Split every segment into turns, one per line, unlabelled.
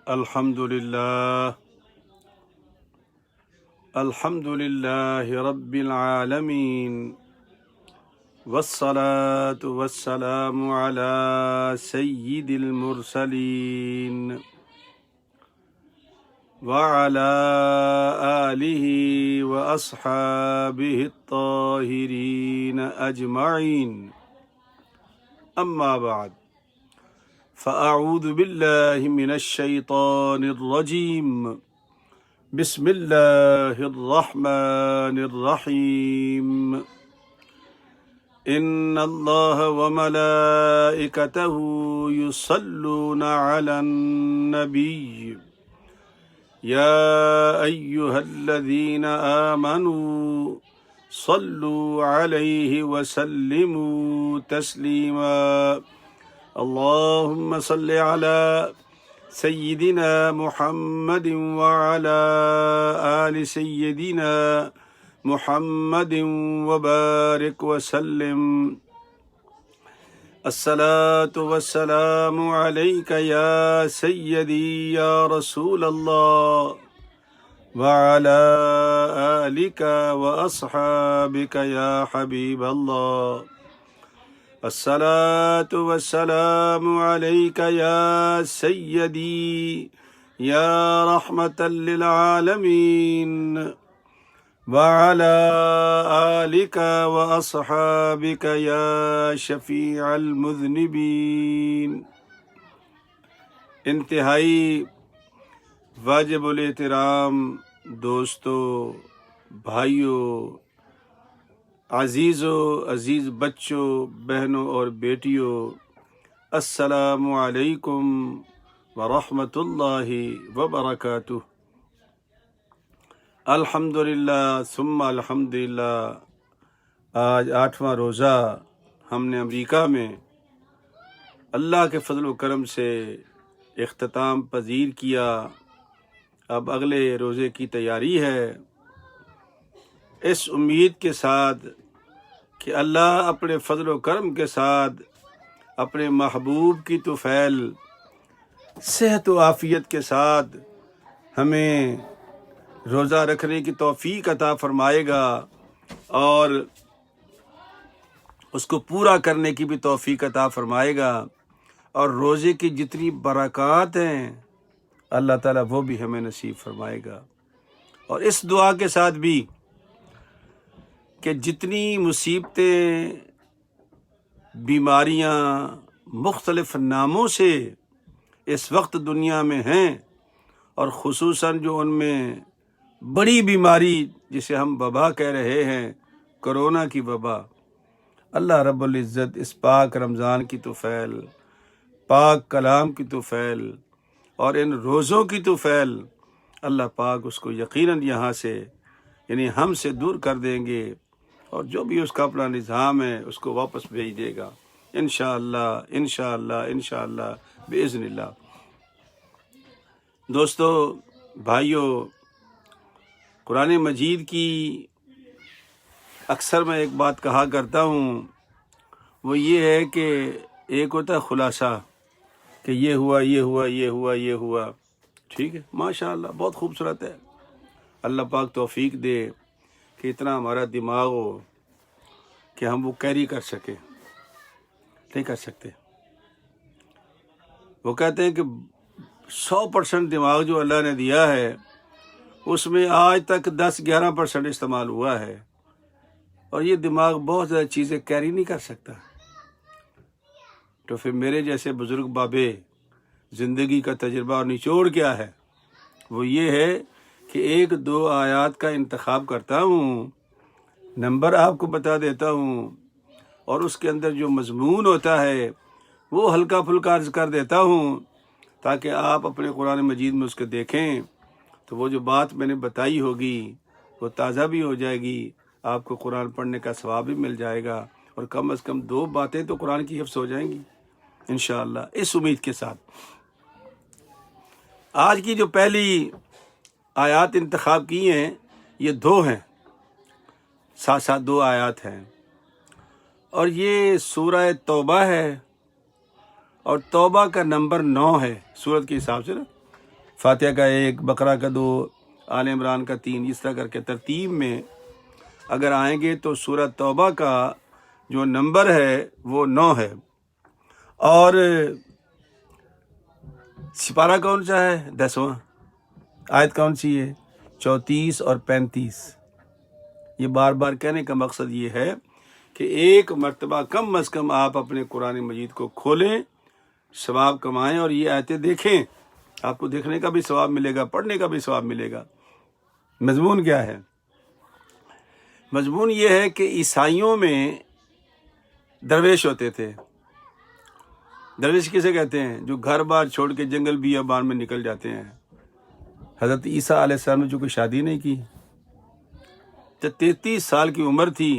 الحمد لله رب العالمين والصلاة والسلام على سيد المرسلين وعلى آله وأصحابه الطاهرين أجمعين أما بعد فأعوذ بالله من الشيطان الرجيم بسم الله الرحمن الرحيم إن الله وملائكته يصلون على النبي يا أيها الذين آمنوا صلوا عليه وسلموا تسليما اللهم صل على سيدنا محمد وعلى آل سيدنا محمد وبارك وسلم الصلاة والسلام عليك يا سيدي يا رسول الله وعلى آلك وأصحابك يا حبيب الله الصلاة والسلام عليك يا سيدي يا رحمة للعالمين وعلى آلك وأصحابك يا شفيع المذنبين۔ انتہائی واجب الاحترام دوستو، بھائیوں، عزیز بچوں، بہنوں اور بیٹیوں، السلام علیکم ورحمۃ اللہ وبرکاتہ۔ الحمدللہ ثم الحمدللہ، آج 8واں روزہ ہم نے امریکہ میں اللہ کے فضل و کرم سے اختتام پذیر کیا۔ اب اگلے روزے کی تیاری ہے، اس امید کے ساتھ کہ اللہ اپنے فضل و کرم کے ساتھ اپنے محبوب کی طفیل صحت و عافیت کے ساتھ ہمیں روزہ رکھنے کی توفیق عطا فرمائے گا اور اس کو پورا کرنے کی بھی توفیق عطا فرمائے گا، اور روزے کی جتنی برکات ہیں اللہ تعالیٰ وہ بھی ہمیں نصیب فرمائے گا۔ اور اس دعا کے ساتھ بھی کہ جتنی مصیبتیں، بیماریاں مختلف ناموں سے اس وقت دنیا میں ہیں، اور خصوصاً جو ان میں بڑی بیماری جسے ہم وبا کہہ رہے ہیں، کرونا کی وبا، اللہ رب العزت اس پاک رمضان کی طفیل، پاک کلام کی طفیل اور ان روزوں کی طفیل، اللہ پاک اس کو یقیناً یہاں سے یعنی ہم سے دور کر دیں گے، اور جو بھی اس کا اپنا نظام ہے اس کو واپس بھیج دے گا انشاءاللہ انشاءاللہ انشاءاللہ بإذن اللہ۔ دوستو، بھائیوں، قرآن مجید کی اکثر میں ایک بات کہا کرتا ہوں، وہ یہ ہے کہ ایک ہوتا ہے خلاصہ کہ یہ ہوا یہ ہوا یہ ہوا یہ ہوا، ٹھیک ہے، ماشاءاللہ بہت خوبصورت ہے، اللہ پاک توفیق دے کہ اتنا ہمارا دماغ ہو کہ ہم وہ کیری کر سکیں، نہیں کر سکتے۔ وہ کہتے ہیں کہ 100% دماغ جو اللہ نے دیا ہے اس میں آج تک 10-11% استعمال ہوا ہے، اور یہ دماغ بہت زیادہ چیزیں کیری نہیں کر سکتا۔ تو پھر میرے جیسے بزرگ بابے زندگی کا تجربہ اور نچوڑ کیا ہے؟ وہ یہ ہے کہ 1-2 آیات کا انتخاب کرتا ہوں، نمبر آپ کو بتا دیتا ہوں، اور اس کے اندر جو مضمون ہوتا ہے وہ ہلکا پھلکا عرض کر دیتا ہوں، تاکہ آپ اپنے قرآن مجید میں اس کو دیکھیں تو وہ جو بات میں نے بتائی ہوگی وہ تازہ بھی ہو جائے گی، آپ کو قرآن پڑھنے کا ثواب بھی مل جائے گا، اور کم از کم 2 باتیں تو قرآن کی حفظ ہو جائیں گی انشاءاللہ، اس امید کے ساتھ۔ آج کی جو پہلی آیات انتخاب کی ہیں یہ 2 ہیں، ساتھ ساتھ 2 آیات ہیں، اور یہ سورہ توبہ ہے، اور توبہ کا نمبر 9 ہے سورت کے حساب سے نا، فاتحہ کا 1، بقرہ کا 2، آل عمران کا 3، اس طرح کر کے ترتیب میں اگر آئیں گے تو سورہ توبہ کا جو نمبر ہے وہ 9 ہے، اور سپارہ کون سا ہے؟ 10واں۔ آیت کون سی ہے؟ 34 اور 35۔ یہ بار بار کہنے کا مقصد یہ ہے کہ ایک مرتبہ کم از کم آپ اپنے قرآن مجید کو کھولیں، ثواب کمائیں اور یہ آیتیں دیکھیں۔ آپ کو دیکھنے کا بھی ثواب ملے گا، پڑھنے کا بھی ثواب ملے گا۔ مضمون کیا ہے؟ مضمون یہ ہے کہ عیسائیوں میں درویش ہوتے تھے۔ درویش کسے کہتے ہیں؟ جو گھر بار چھوڑ کے جنگل بیابان میں نکل جاتے ہیں۔ حضرت عیسیٰ علیہ السلام نے جو کوئی شادی نہیں کی، جب 33 سال کی عمر تھی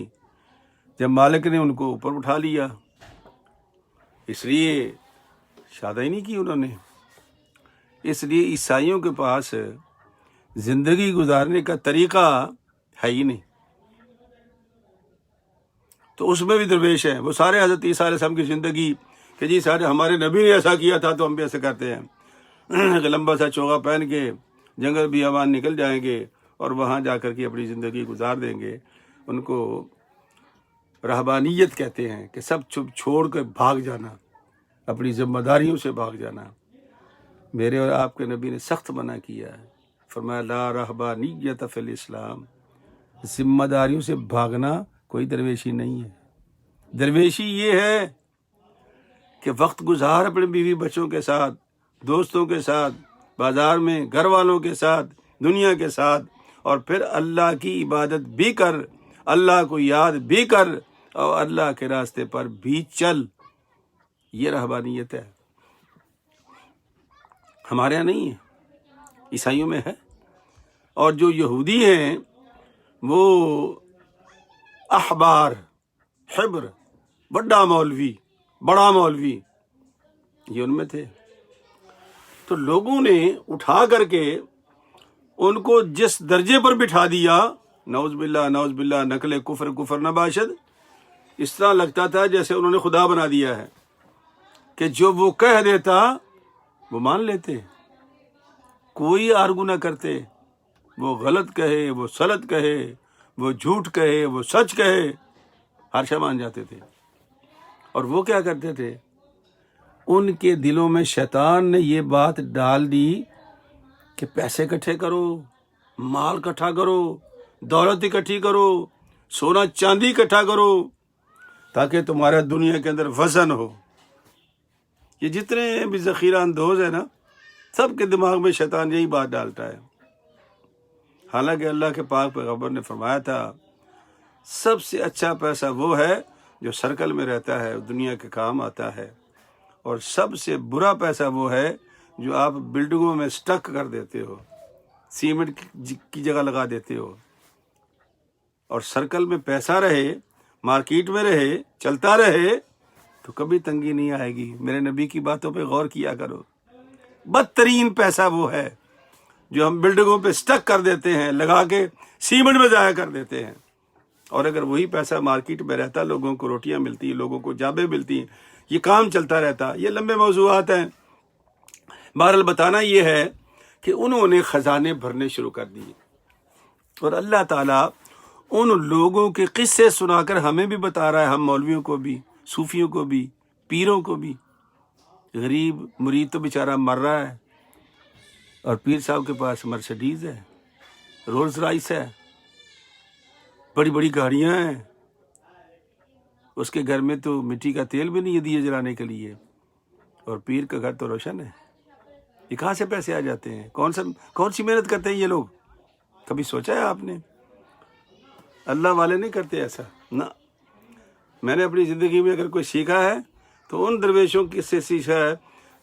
جب مالک نے ان کو اوپر اٹھا لیا، اس لیے شادی نہیں کی انہوں نے۔ اس لیے عیسائیوں کے پاس زندگی گزارنے کا طریقہ ہے ہی نہیں، تو اس میں بھی درویش ہیں۔ وہ سارے حضرت عیسیٰ علیہ السلام کی زندگی کہ جی سارے ہمارے نبی نے ایسا کیا تھا تو ہم بھی ایسے کرتے ہیں، لمبا سا چوغا پہن کے جنگل بیابان نکل جائیں گے اور وہاں جا کر کے اپنی زندگی گزار دیں گے۔ ان کو رہبانیت کہتے ہیں کہ سب چھوڑ کر بھاگ جانا، اپنی ذمہ داریوں سے بھاگ جانا۔ میرے اور آپ کے نبی نے سخت منع کیا ہے، فرمایا لا رہبانیت فی الاسلام، ذمہ داریوں سے بھاگنا کوئی درویشی نہیں ہے۔ درویشی یہ ہے کہ وقت گزار اپنے بیوی بچوں کے ساتھ، دوستوں کے ساتھ، بازار میں گھر والوں کے ساتھ، دنیا کے ساتھ، اور پھر اللہ کی عبادت بھی کر، اللہ کو یاد بھی کر، اور اللہ کے راستے پر بھی چل۔ یہ رہبانیت ہے، ہمارے یہاں نہیں ہے، عیسائیوں میں ہے۔ اور جو یہودی ہیں وہ احبار، حبر، بڑا مولوی یہ ان میں تھے۔ تو لوگوں نے اٹھا کر کے ان کو جس درجے پر بٹھا دیا، نعوذ باللہ، نقل کفر نہ باشد، اس طرح لگتا تھا جیسے انہوں نے خدا بنا دیا ہے کہ جو وہ کہہ دیتا وہ مان لیتے، کوئی آرگو نہ کرتے، وہ غلط کہے، وہ سلط کہے، وہ جھوٹ کہے، وہ سچ کہے، ہر شے مان جاتے تھے۔ اور وہ کیا کرتے تھے؟ ان کے دلوں میں شیطان نے یہ بات ڈال دی کہ پیسے اکٹھے کرو، مال اکٹھا کرو، دولت اکٹھی کرو، سونا چاندی اکٹھا کرو، تاکہ تمہارا دنیا کے اندر وزن ہو۔ یہ جتنے بھی ذخیرہ اندوز ہیں نا، سب کے دماغ میں شیطان یہی بات ڈالتا ہے۔ حالانکہ اللہ کے پاک پیغمبر نے فرمایا تھا سب سے اچھا پیسہ وہ ہے جو سرکل میں رہتا ہے، دنیا کے کام آتا ہے، اور سب سے برا پیسہ وہ ہے جو آپ بلڈنگوں میں سٹک کر دیتے ہو، سیمنٹ کی جگہ لگا دیتے ہو۔ اور سرکل میں پیسہ رہے، مارکیٹ میں رہے، چلتا رہے تو کبھی تنگی نہیں آئے گی۔ میرے نبی کی باتوں پہ غور کیا کرو۔ بدترین پیسہ وہ ہے جو ہم بلڈنگوں پہ سٹک کر دیتے ہیں، لگا کے سیمنٹ میں ضائع کر دیتے ہیں۔ اور اگر وہی پیسہ مارکیٹ میں رہتا، لوگوں کو روٹیاں ملتی، لوگوں کو جابیں ملتی، یہ کام چلتا رہتا۔ یہ لمبے موضوعات ہیں، بہرحال بتانا یہ ہے کہ انہوں نے خزانے بھرنے شروع کر دیے، اور اللہ تعالیٰ ان لوگوں کے قصے سنا کر ہمیں بھی بتا رہا ہے، ہم مولویوں کو بھی، صوفیوں کو بھی، پیروں کو بھی۔ غریب مرید تو بیچارہ مر رہا ہے، اور پیر صاحب کے پاس مرسڈیز ہے، رولز رائس ہے، بڑی بڑی گاڑیاں ہیں، اس کے گھر میں تو مٹی کا تیل بھی نہیں ہے دیے جلانے کے لیے، اور پیر کا گھر تو روشن ہے۔ یہ کہاں سے پیسے آ جاتے ہیں؟ کون سی محنت کرتے ہیں یہ لوگ؟ کبھی سوچا ہے آپ نے؟ اللہ والے نہیں کرتے ایسا، نہ۔ میں نے اپنی زندگی میں اگر کوئی سیکھا ہے تو ان درویشوں سے سیکھا ہے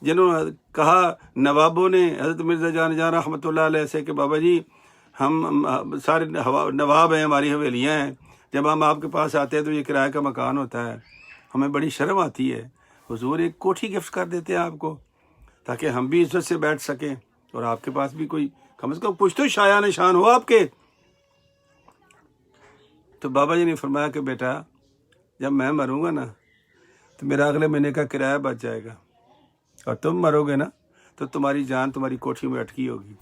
جنہوں نے کہا، نوابوں نے، حضرت مرزا جان رحمۃ اللہ علیہ سے، کہ بابا جی ہم سارے نواب ہیں، ہماری حویلیاں ہیں، جب ہم آپ کے پاس آتے ہیں تو یہ کرایہ کا مکان ہوتا ہے، ہمیں بڑی شرم آتی ہے، حضور ایک کوٹھی گفٹ کر دیتے ہیں آپ کو تاکہ ہم بھی عزت سے بیٹھ سکیں، اور آپ کے پاس بھی کوئی کم از کم کچھ تو شایع نشان ہو آپ کے۔ تو بابا جی نے فرمایا کہ بیٹا جب میں مروں گا نا تو میرا اگلے مہینے کا کرایہ بچ جائے گا، اور تم مرو گے نا تو تمہاری جان تمہاری کوٹھیوں میں اٹکی ہوگی،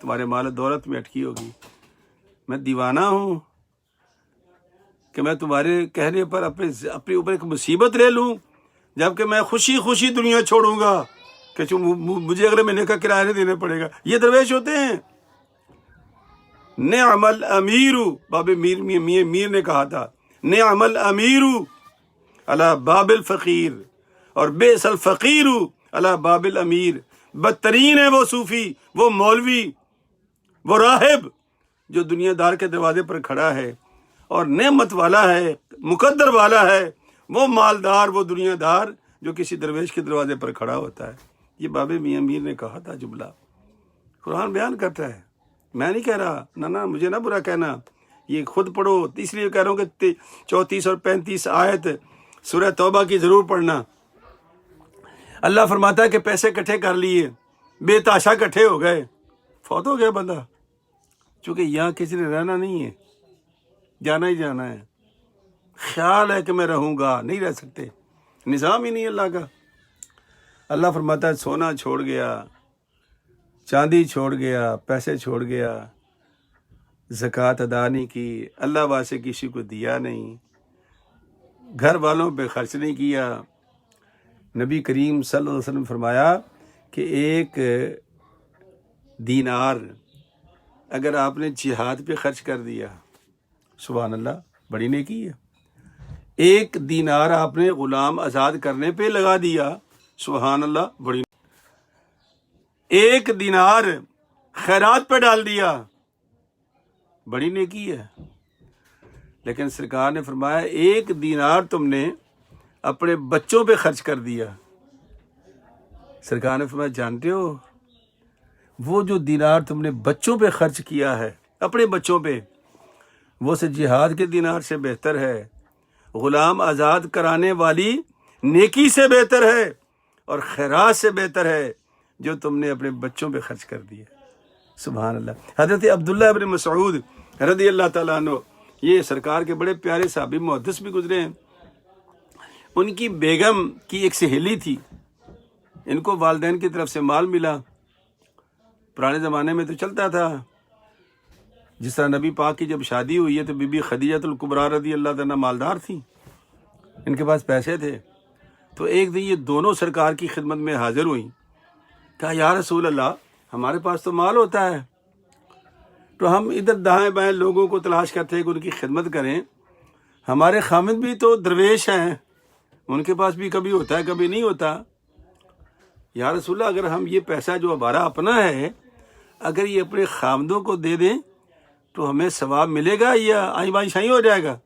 تمہارے مال و دولت میں اٹکی ہوگی۔ میں دیوانہ ہوں کہ میں تمہارے کہنے پر اپنے اوپر ایک مصیبت لے لوں، جبکہ میں خوشی خوشی دنیا چھوڑوں گا کہ مجھے اگلے مہینے کا کرایہ نہیں دینا پڑے گا۔ یہ درویش ہوتے ہیں۔ نعم الامیر، باب میر نے کہا تھا، نعم الامیر علی باب الفقیر، اور بئس الفقیر علی باب الامیر۔ بدترین ہے وہ صوفی، وہ مولوی، وہ راہب جو دنیا دار کے دروازے پر کھڑا ہے، اور نعمت والا ہے، مقدر والا ہے وہ مالدار، وہ دنیا دار جو کسی درویش کے دروازے پر کھڑا ہوتا ہے۔ یہ باب میاں میر نے کہا تھا جملہ، قرآن بیان کرتا ہے، میں نہیں کہہ رہا، نہ مجھے نہ برا کہنا، یہ خود پڑھو، اس لیے کہہ رہا ہوں کہ 34 اور 35 آیت سورہ توبہ کی ضرور پڑھنا۔ اللہ فرماتا ہے کہ پیسے اکٹھے کر لیے، بے تاشا اکٹھے ہو گئے، فوت ہو گیا بندہ، چونکہ یہاں کسی نے رہنا نہیں ہے، جانا ہی جانا ہے۔ خیال ہے کہ میں رہوں گا، نہیں رہ سکتے، نظام ہی نہیں اللہ کا۔ اللہ فرماتا ہے سونا چھوڑ گیا، چاندی چھوڑ گیا، پیسے چھوڑ گیا، زکوٰۃ ادا نہیں کی، اللہ واسطے کسی کو دیا نہیں، گھر والوں پہ خرچ نہیں کیا۔ نبی کریم صلی اللہ علیہ وسلم فرمایا کہ ایک دینار اگر آپ نے جہاد پہ خرچ کر دیا، سبحان اللہ، بڑی نیکی ہے۔ ایک دینار آپ نے غلام آزاد کرنے پہ لگا دیا، سبحان اللہ، بڑی۔ ایک دینار خیرات پہ ڈال دیا، بڑی نیکی ہے۔ لیکن سرکار نے فرمایا ایک دینار تم نے اپنے بچوں پہ خرچ کر دیا۔ سرکار نے فرمایا جانتے ہو وہ جو دینار تم نے بچوں پہ خرچ کیا ہے، اپنے بچوں پہ، وہ سے جہاد کے دینار سے بہتر ہے، غلام آزاد کرانے والی نیکی سے بہتر ہے، اور خیرات سے بہتر ہے جو تم نے اپنے بچوں پہ خرچ کر دیا۔ سبحان اللہ۔ حضرت عبداللہ ابن مسعود رضی اللہ تعالیٰ عنہ، یہ سرکار کے بڑے پیارے صحابی محدث بھی گزرے ہیں۔ ان کی بیگم کی ایک سہیلی تھی، ان کو والدین کی طرف سے مال ملا۔ پرانے زمانے میں تو چلتا تھا، جس طرح نبی پاک کی جب شادی ہوئی ہے تو بی بی خدیجہ الکبریٰ رضی اللہ عنہا مالدار تھیں، ان کے پاس پیسے تھے۔ تو ایک دن یہ دونوں سرکار کی خدمت میں حاضر ہوئیں، کہا یا رسول اللہ، ہمارے پاس تو مال ہوتا ہے تو ہم ادھر دائیں بائیں لوگوں کو تلاش کرتے ہیں کہ ان کی خدمت کریں، ہمارے خامد بھی تو درویش ہیں، ان کے پاس بھی کبھی ہوتا ہے کبھی نہیں ہوتا۔ یا رسول اللہ، اگر ہم یہ پیسہ جو ہمارا اپنا ہے اگر یہ اپنے خامدوں کو دے دیں تو ہمیں ثواب ملے گا یا آئی بائیں شائیں ہو جائے گا؟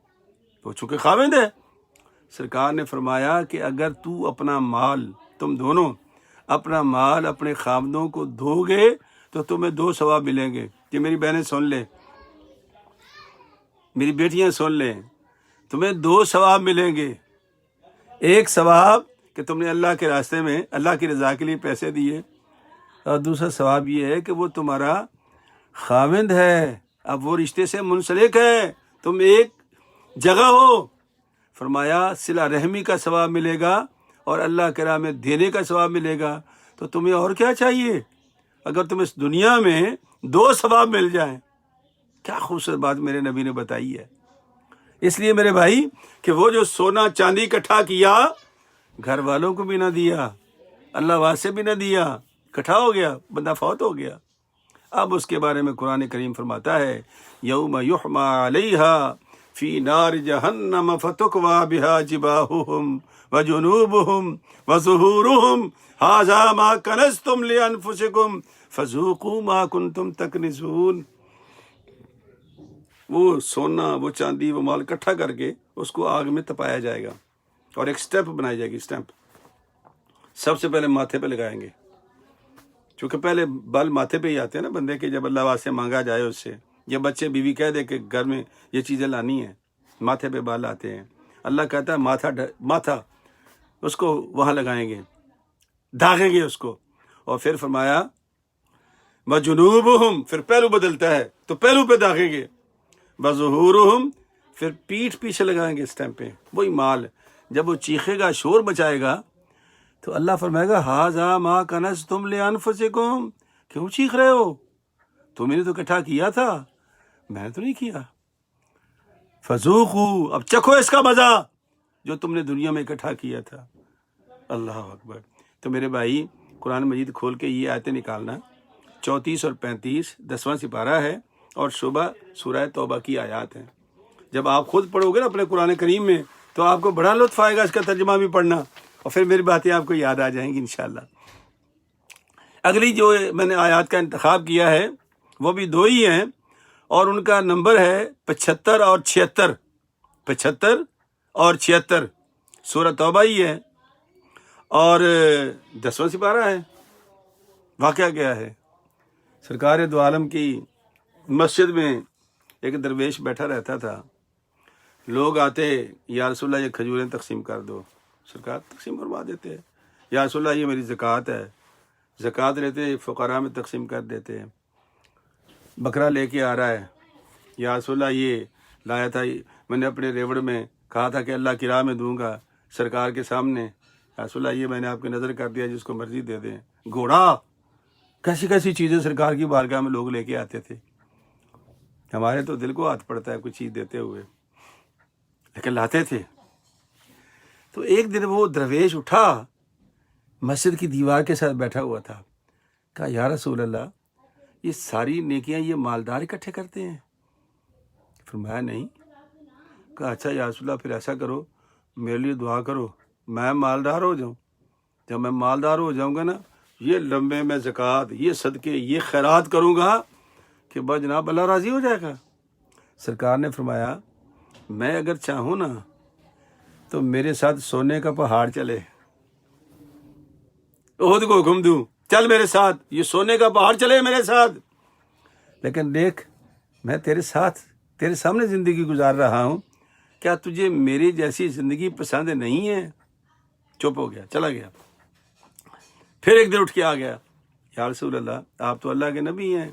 تو چونکہ خامد ہے، سرکار نے فرمایا کہ اگر تو اپنا مال، تم دونوں اپنا مال اپنے خامدوں کو دو گے تو تمہیں 2 ثواب ملیں گے۔ کہ میری بہنیں سن لیں، میری بیٹیاں سن لیں، تمہیں 2 ثواب ملیں گے۔ ایک ثواب کہ تم نے اللہ کے راستے میں اللہ کی رضا کے لیے پیسے دیے، اور دوسرا ثواب یہ ہے کہ وہ تمہارا خاوند ہے، اب وہ رشتے سے منسلک ہے، تم ایک جگہ ہو۔ فرمایا صلہ رحمی کا ثواب ملے گا اور اللہ کے راہ میں دینے کا ثواب ملے گا، تو تمہیں اور کیا چاہیے؟ اگر تم اس دنیا میں 2 ثواب مل جائیں، کیا خوبصورت بات میرے نبی نے بتائی ہے۔ اس لیے میرے بھائی کہ وہ جو سونا چاندی اکٹھا کیا، گھر والوں کو بھی نہ دیا، اللہ واسطے بھی نہ دیا، اکٹھا ہو گیا، بندہ فوت ہو گیا۔ اب اس کے بارے میں قرآن کریم فرماتا ہے یوم یحما علیہا فی نار جہنم فتکوی بہا جباہہم وجنوبہم وظہورہم ھذا ما کنزتم لانفسکم فذوقوا ما کنتم تکنزون۔ وہ سونا، وہ چاندی، وہ مال اکٹھا کر کے اس کو آگ میں تپایا جائے گا، اور ایک سٹیپ بنائی جائے گی، سٹیمپ سب سے پہلے ماتھے پہ لگائیں گے، چونکہ پہلے بال ماتھے پہ ہی آتے ہیں نا بندے کے، جب اللہ واسطے مانگا جائے اس سے، یا بچے بیوی کہہ دے کہ گھر میں یہ چیزیں لانی ہیں، ماتھے پہ بال آتے ہیں، اللہ کہتا ہے ماتھا اس کو وہاں لگائیں گے، داغیں گے اس کو، اور پھر فرمایا وجنوبہم، پھر پہلو بدلتا ہے تو پہلو پہ داغیں گے، وظہورہم، پھر پیٹھ پیچھے لگائیں گے اسٹیمپ پہ، وہی مال جب وہ چیخے گا، شور مچائے گا، تو اللہ فرمائے گا ھذا ما کنزتم لانفسکم، کیوں چیخ رہے ہو؟ تم نے تو اکٹھا کیا تھا، میں نے تو نہیں کیا۔ فذوقوا، اب چکھو اس کا مزہ جو تم نے دنیا میں اکٹھا کیا تھا۔ اللہ اکبر۔ تو میرے بھائی قرآن مجید کھول کے یہ آیتیں نکالنا، 34 اور 35 10واں سپارہ ہے اور شعبہ سورہ توبہ کی آیات ہیں۔ جب آپ خود پڑھو گے نا اپنے قرآن کریم میں تو آپ کو بڑا لطف آئے گا اس کا ترجمہ بھی پڑھنا، اور پھر میری باتیں آپ کو یاد آ جائیں گی انشاءاللہ۔ اگلی جو میں نے آیات کا انتخاب کیا ہے وہ بھی دو ہی ہیں، اور ان کا نمبر ہے 75 اور 76۔ 75 اور 76 سورہ توبہ ہی ہے اور 10واں سپارہ ہے۔ واقعہ کیا ہے؟ سرکار دو عالم کی مسجد میں ایک درویش بیٹھا رہتا تھا، لوگ آتے، یا رسول اللہ یہ کھجوریں تقسیم کر دو، سرکار تقسیم فرما دیتے، یا رسول اللہ یہ میری زکوٰۃ ہے، زکوٰۃ لیتے فقراء میں تقسیم کر دیتے۔ بکرا لے کے آ رہا ہے، یا رسول اللہ یہ لایا تھا، میں نے اپنے ریوڑ میں کہا تھا کہ اللہ کی راہ میں دوں گا، سرکار کے سامنے، یا رسول اللہ یہ میں نے آپ کی نظر کر دیا، جس کو مرضی دے دیں۔ گھوڑا، کیسی کیسی چیزیں سرکار کی بارگاہ میں لوگ لے کے آتے تھے، ہمارے تو دل کو ہاتھ پڑتا ہے کوئی چیز دیتے ہوئے، لیکن لاتے تھے۔ تو ایک دن وہ درویش اٹھا، مسجد کی دیوار کے ساتھ بیٹھا ہوا تھا، کہا یا رسول اللہ یہ ساری نیکیاں یہ مالدار اکٹھے کرتے ہیں؟ فرمایا نہیں۔ کہا اچھا یا رسول اللہ پھر ایسا کرو، میرے لیے دعا کرو، میں مالدار ہو جاؤں۔ جب میں مالدار ہو جاؤں گا نا، یہ لمبے میں زکوٰۃ، یہ صدقے، یہ خیرات کروں گا کہ بس جناب اللہ راضی ہو جائے گا۔ سرکار نے فرمایا میں اگر چاہوں نا تو میرے ساتھ سونے کا پہاڑ چلے، احد کو حکم دوں چل میرے ساتھ، یہ سونے کا پہاڑ چلے میرے ساتھ، لیکن دیکھ میں تیرے ساتھ تیرے سامنے زندگی گزار رہا ہوں، کیا تجھے میری جیسی زندگی پسند نہیں ہے؟ چپ ہو گیا، چلا گیا۔ پھر ایک دن اٹھ کے آ گیا، یا رسول اللہ آپ تو اللہ کے نبی ہیں،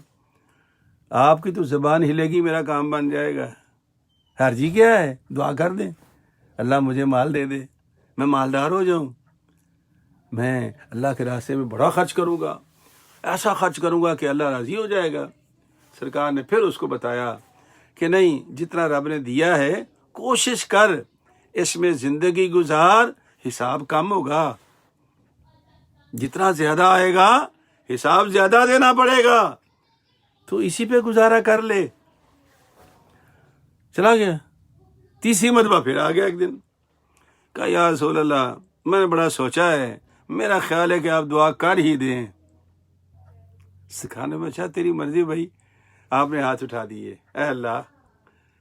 آپ کی تو زبان ہلے گی میرا کام بن جائے گا، حرجی کیا ہے؟ دعا کر دیں، اللہ مجھے مال دے دے، میں مالدار ہو جاؤں، میں اللہ کے راستے میں بڑا خرچ کروں گا، ایسا خرچ کروں گا کہ اللہ راضی ہو جائے گا۔ سرکار نے پھر اس کو بتایا کہ نہیں، جتنا رب نے دیا ہے کوشش کر اس میں زندگی گزار، حساب کم ہوگا، جتنا زیادہ آئے گا حساب زیادہ دینا پڑے گا، تو اسی پہ گزارا کر لے۔ چلا گیا۔ تیسری مرتبہ پھر آ گیا ایک دن، کہا یا رسول اللہ میں نے بڑا سوچا ہے، میرا خیال ہے کہ آپ دعا کر ہی دیں۔ سکھانے میں اچھا تیری مرضی بھائی۔ آپ نے ہاتھ اٹھا دیے، اے اللہ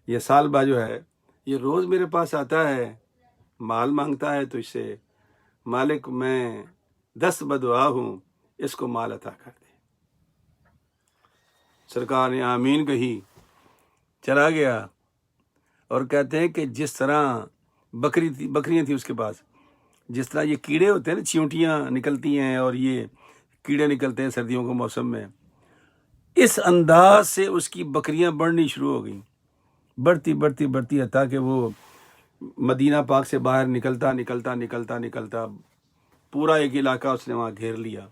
یہ سالبہ جو ہے یہ روز میرے پاس آتا ہے، مال مانگتا ہے تجھ سے، مالک میں دست بدعا ہوں، اس کو مال عطا کر دے۔ سرکار نے آمین کہی، چلا گیا۔ اور کہتے ہیں کہ جس طرح بکریاں تھیں اس کے پاس، جس طرح یہ کیڑے ہوتے ہیں نا، چیونٹیاں نکلتی ہیں اور یہ کیڑے نکلتے ہیں سردیوں کے موسم میں، اس انداز سے اس کی بکریاں بڑھنی شروع ہو گئیں، بڑھتی بڑھتی بڑھتی حتیٰ کہ وہ مدینہ پاک سے باہر نکلتا پورا ایک علاقہ اس نے وہاں گھیر لیا۔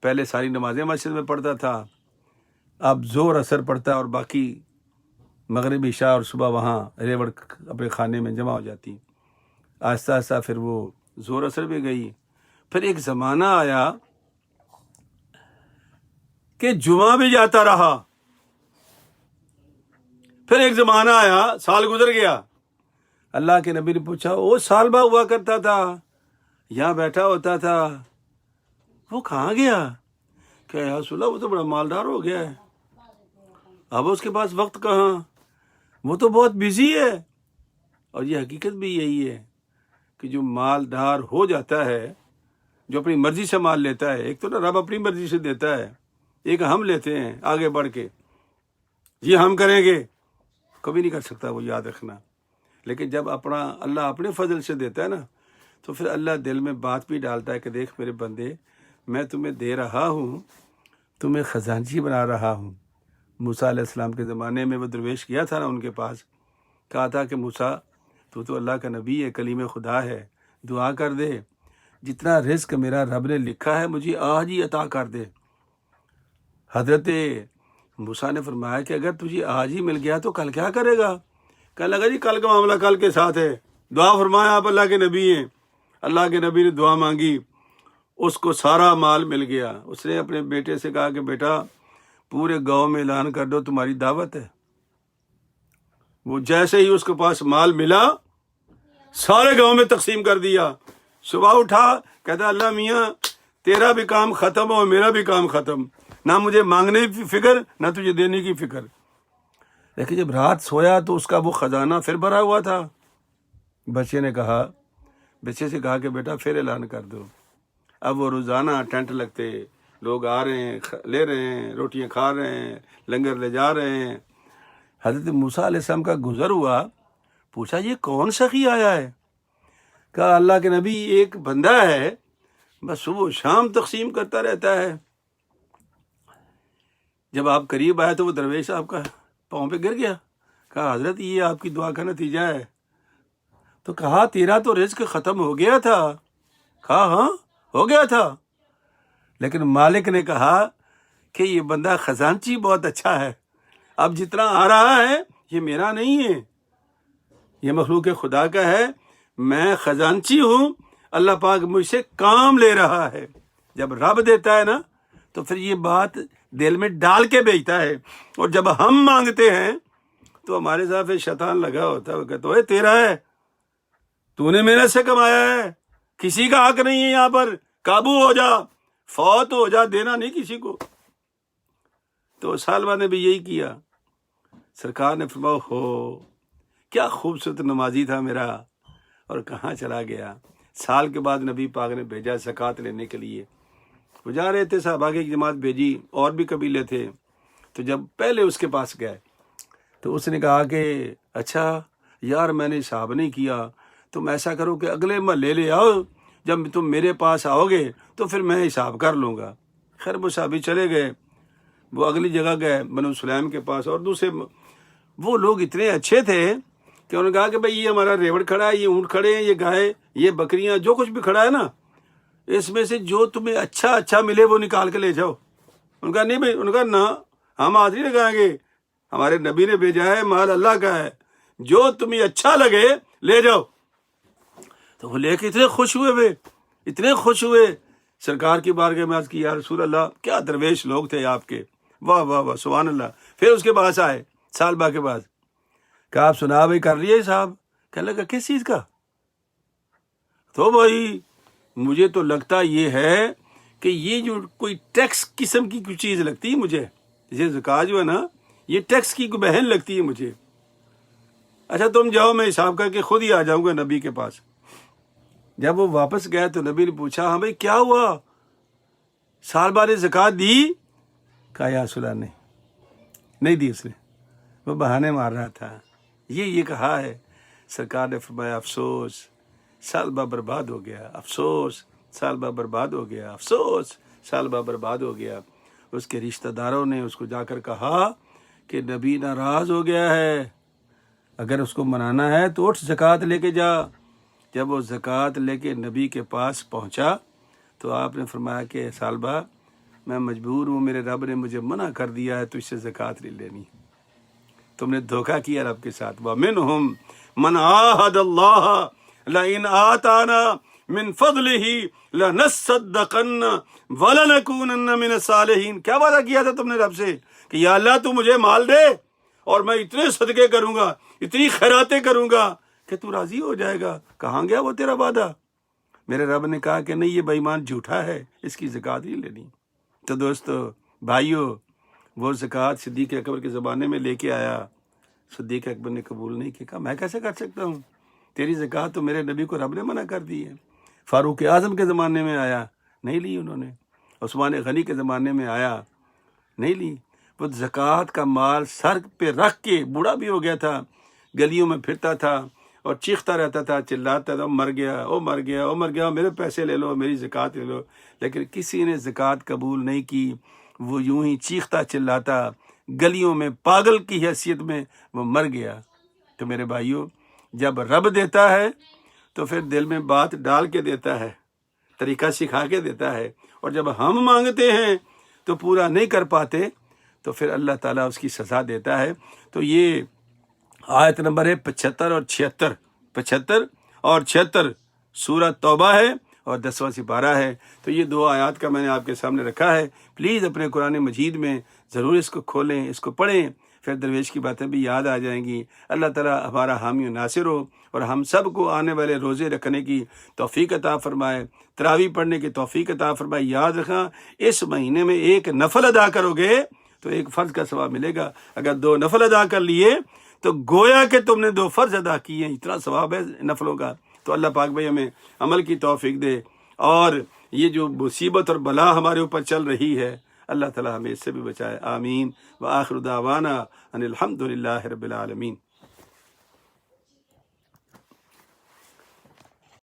پہلے ساری نمازیں مسجد میں پڑھتا تھا، اب زور اثر پڑتا اور باقی مغرب عشاء اور صبح وہاں ریوڑ اپنے خانے میں جمع ہو جاتی۔ آہستہ آہستہ پھر وہ زور اثر بھی گئی۔ پھر ایک زمانہ آیا کہ جمعہ بھی جاتا رہا۔ پھر ایک زمانہ آیا، سال گزر گیا، اللہ کے نبی نے پوچھا وہ سالبہ ہوا کرتا تھا، یہاں بیٹھا ہوتا تھا، وہ کہاں گیا؟ کہ یا رسول اللہ وہ تو بڑا مالدار ہو گیا ہے، اب اس کے پاس وقت کہاں، وہ تو بہت بزی ہے۔ اور یہ حقیقت بھی یہی ہے کہ جو مالدار ہو جاتا ہے، جو اپنی مرضی سے مال لیتا ہے، ایک تو نا رب اپنی مرضی سے دیتا ہے، ایک ہم لیتے ہیں آگے بڑھ کے، یہ ہم کریں گے، کبھی نہیں کر سکتا وہ، یاد رکھنا۔ لیکن جب اللہ اپنے فضل سے دیتا ہے نا، تو پھر اللہ دل میں بات بھی ڈالتا ہے کہ دیکھ میرے بندے، میں تمہیں دے رہا ہوں، تمہیں خزانچی بنا رہا ہوں۔ موسیٰ علیہ السلام کے زمانے میں وہ درویش گیا تھا نا ان کے پاس، کہا تھا کہ موسیٰ تو اللہ کا نبی ہے، کلیم خدا ہے، دعا کر دے، جتنا رزق میرا رب نے لکھا ہے مجھے آج ہی عطا کر دے۔ حضرت موسیٰ نے فرمایا کہ اگر تجھے آج ہی مل گیا تو کل کیا کرے گا؟ کہنے لگا جی کل کا معاملہ کل کے ساتھ ہے، دعا فرمایا، آپ اللہ کے نبی ہیں۔ اللہ کے نبی نے دعا مانگی، اس کو سارا مال مل گیا۔ اس نے اپنے بیٹے سے کہا کہ بیٹا پورے گاؤں میں اعلان کر دو تمہاری دعوت ہے۔ وہ جیسے ہی اس کے پاس مال ملا سارے گاؤں میں تقسیم کر دیا۔ صبح اٹھا کہتا اللہ میاں تیرا بھی کام ختم اور میرا بھی کام ختم، نہ مجھے مانگنے کی فکر نہ تجھے دینے کی فکر۔ لیکن جب رات سویا تو اس کا وہ خزانہ پھر بھرا ہوا تھا۔ بچے سے کہا کہ بیٹا پھر اعلان کر دو۔ اب وہ روزانہ ٹینٹ لگتے، لوگ آ رہے ہیں، لے رہے ہیں، روٹیاں کھا رہے ہیں، لنگر لے جا رہے ہیں۔ حضرت موسیٰ علیہ السلام کا گزر ہوا، پوچھا یہ کون سخی آیا ہے؟ کہا اللہ کے نبی ایک بندہ ہے، بس صبح و شام تقسیم کرتا رہتا ہے۔ جب آپ قریب آئے تو وہ درویش آپ کا پاؤں پہ گر گیا۔ کہا حضرت یہ آپ کی دعا کا نتیجہ ہے۔ تو کہا تیرا تو رزق ختم ہو گیا تھا۔ کہا ہاں ہو گیا تھا، لیکن مالک نے کہا کہ یہ بندہ خزانچی بہت اچھا ہے، اب جتنا آ رہا ہے یہ میرا نہیں ہے، یہ مخلوق خدا کا ہے، میں خزانچی ہوں، اللہ پاک مجھ سے کام لے رہا ہے۔ جب رب دیتا ہے نا تو پھر یہ بات دل میں ڈال کے بھیجتا ہے، اور جب ہم مانگتے ہیں تو ہمارے ساتھ پھر شیطان لگا ہوتا ہے، وہ کہتا ہے تیرا ہے، تو نے محنت سے کمایا ہے، کسی کا حق نہیں ہے یہاں پر، قابو ہو جا، فوت ہو جا، دینا نہیں کسی کو۔ تو سالبہ نے بھی یہی کیا۔ سرکار نے فرمایا ہو کیا خوبصورت نمازی تھا میرا، اور کہاں چلا گیا۔ سال کے بعد نبی پاک نے بھیجا زکوٰۃ لینے کے لیے، وہ جا رہے تھے، صحابہ کی جماعت بھیجی، اور بھی قبیلے تھے۔ تو جب پہلے اس کے پاس گئے تو اس نے کہا کہ اچھا یار میں نے حساب نہیں کیا، تم ایسا کرو کہ اگلے محلے لے آؤ، جب تم میرے پاس آؤ گے تو پھر میں حساب کر لوں گا۔ خیر وہ صحابی چلے گئے، وہ اگلی جگہ گئے بنو سلیم کے پاس، اور دوسرے وہ لوگ اتنے اچھے تھے کہ انہوں نے کہا کہ بھئی یہ ہمارا ریوڑ کھڑا ہے، یہ اونٹ کھڑے ہیں، یہ گائے، یہ بکریاں، جو کچھ بھی کھڑا ہے نا، اس میں سے جو تمہیں اچھا ملے وہ نکال کے لے جاؤ۔ ان کا نہیں بھائی، ان کا نہ ہم حاضری لگائیں گے، ہمارے نبی نے بھیجا ہے، مال اللہ کا ہے، جو تمہیں اچھا لگے لے جاؤ۔ تو وہ لے کے اتنے خوش ہوئے سرکار کی بارگاہ میں عرض کی یا رسول اللہ کیا درویش لوگ تھے آپ کے، واہ واہ واہ سبحان اللہ۔ پھر اس کے پاس آئے سال بعد کے بعد، کہا آپ سنا بھائی کر لیے صاحب؟ کہنے لگا کس چیز کا؟ تو بھائی مجھے تو لگتا یہ ہے کہ یہ جو کوئی ٹیکس قسم کی کوئی چیز لگتی ہے مجھے، یہ زکوٰۃ جو ہے نا یہ ٹیکس کی کوئی بہن لگتی ہے مجھے۔ اچھا تم جاؤ، میں حساب کر کے خود ہی آ جاؤں گا نبی کے پاس۔ جب وہ واپس گئے تو نبی نے پوچھا ہاں بھائی کیا ہوا، سال بعد نے زکوٰۃ دی؟ کہا یا رسول اللہ نہیں دی، اس نے وہ بہانے مار رہا تھا، یہ کہا ہے۔ سرکار نے فرمایا افسوس سالبہ برباد ہو گیا، افسوس سالبہ برباد ہو گیا، افسوس سالبہ برباد ہو گیا۔ اس کے رشتہ داروں نے اس کو جا کر کہا کہ نبی ناراض ہو گیا ہے، اگر اس کو منانا ہے تو اٹھ زکوٰۃ لے کے جا۔ جب وہ زکوٰۃ لے کے نبی کے پاس پہنچا تو آپ نے فرمایا کہ سالبہ میں مجبور ہوں، میرے رب نے مجھے منع کر دیا ہے تو اس سے زکوٰۃ نہیں لینی، تم نے دھوکہ کیا رب کے ساتھ۔ وَمِنْهُمْ مَنْ عَاهَدَ اللَّهَ لَئِنْ آتَانَا مِنْ فَضْلِهِ لَنَصَّدَّقَنَّ وَلَنَكُونَنَّ مِنَ الصَّالِحِينَ۔ کیا وعدہ کیا تھا تم نے رب سے کہ یا اللہ تو مجھے مال دے اور میں اتنے صدقے کروں گا، اتنی خیراتیں کروں گا کہ تو راضی ہو جائے گا۔ کہاں گیا وہ تیرا وعدہ؟ میرے رب نے کہا کہ نہیں یہ بے ایمان جھوٹا ہے، اس کی زکوٰۃ نہیں لینی۔ تو دوستو بھائیو، وہ زکوٰۃ صدیق اکبر کے زمانے میں لے کے آیا، صدیق اکبر نے قبول نہیں کیا، کہا میں کیسے کر سکتا ہوں، تیری زکوٰۃ تو میرے نبی کو رب نے منع کر دی ہے۔ فاروق اعظم کے زمانے میں آیا، نہیں لی انہوں نے۔ عثمان غنی کے زمانے میں آیا، نہیں لی۔ وہ زکوٰۃ کا مال سر پہ رکھ کے، بوڑھا بھی ہو گیا تھا، گلیوں میں پھرتا تھا اور چیختا رہتا تھا، چلاتا تھا مر گیا، او مر گیا، او مر گیا، میرے پیسے لے لو، میری زکوٰۃ لے لو۔ لیکن کسی نے زکوٰۃ قبول نہیں کی، وہ یوں ہی چیختا چلاتا گلیوں میں پاگل کی حیثیت میں وہ مر گیا۔ تو میرے بھائیوں، جب رب دیتا ہے تو پھر دل میں بات ڈال کے دیتا ہے، طریقہ سکھا کے دیتا ہے، اور جب ہم مانگتے ہیں تو پورا نہیں کر پاتے تو پھر اللہ تعالیٰ اس کی سزا دیتا ہے۔ تو یہ آیت نمبر ہے 75 اور 76، 75 اور 76 سورہ توبہ ہے اور 10واں سپارہ ہے۔ تو یہ دو آیات کا میں نے آپ کے سامنے رکھا ہے، پلیز اپنے قرآن مجید میں ضرور اس کو کھولیں، اس کو پڑھیں، پھر درویش کی باتیں بھی یاد آ جائیں گی۔ اللہ تعالیٰ ہمارا حامی و ناصر ہو اور ہم سب کو آنے والے روزے رکھنے کی توفیق عطا فرمائے، تراویح پڑھنے کی توفیق عطا فرمائے۔ یاد رکھنا اس مہینے میں ایک نفل ادا کرو گے تو ایک فرض کا ثواب ملے گا، اگر 2 نفل ادا کر لیے تو گویا کہ تم نے 2 فرض ادا کیے، اتنا ثواب ہے نفلوں کا۔ تو اللہ پاک بھائی ہمیں عمل کی توفیق دے، اور یہ جو مصیبت اور بلا ہمارے اوپر چل رہی ہے اللہ تعالیٰ ہمیں اس سے بھی بچائے، آمین۔ وآخر دعوانا ان الحمد للہ رب العالمین۔